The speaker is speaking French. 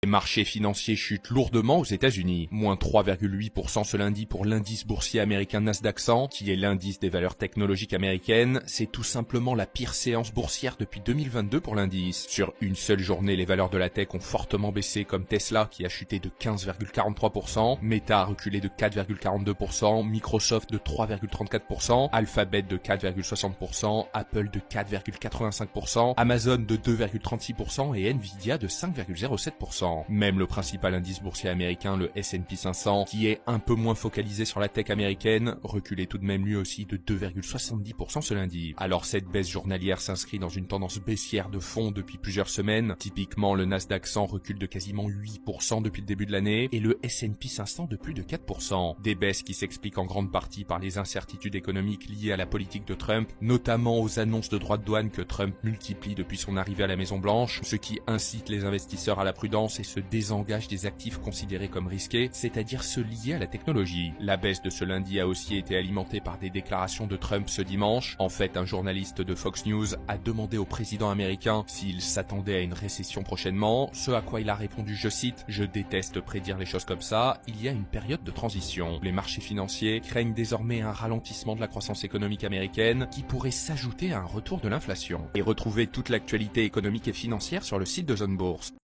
Les marchés financiers chutent lourdement aux États-Unis, moins 3,8% ce lundi pour l'indice boursier américain Nasdaq 100, qui est l'indice des valeurs technologiques américaines. C'est tout simplement la pire séance boursière depuis 2022 pour l'indice. Sur une seule journée, les valeurs de la tech ont fortement baissé, comme Tesla qui a chuté de 15,43%, Meta a reculé de 4,42%, Microsoft de 3,34%, Alphabet de 4,60%, Apple de 4,85%, Amazon de 2,36% et Nvidia de 5,07%. Même le principal indice boursier américain, le S&P 500, qui est un peu moins focalisé sur la tech américaine, reculait tout de même lui aussi de 2,70% ce lundi. Alors cette baisse journalière s'inscrit dans une tendance baissière de fond depuis plusieurs semaines. Typiquement, le Nasdaq 100 recule de quasiment 8% depuis le début de l'année et le S&P 500 de plus de 4%. Des baisses qui s'expliquent en grande partie par les incertitudes économiques liées à la politique de Trump, notamment aux annonces de droits de douane que Trump multiplie depuis son arrivée à la Maison Blanche, ce qui incite les investisseurs à la prudence et se désengage des actifs considérés comme risqués, c'est-à-dire ceux liés à la technologie. La baisse de ce lundi a aussi été alimentée par des déclarations de Trump ce dimanche. En fait, un journaliste de Fox News a demandé au président américain s'il s'attendait à une récession prochainement, ce à quoi il a répondu, je cite, « Je déteste prédire les choses comme ça, il y a une période de transition. » Les marchés financiers craignent désormais un ralentissement de la croissance économique américaine qui pourrait s'ajouter à un retour de l'inflation. Et retrouvez toute l'actualité économique et financière sur le site de Zone Bourse.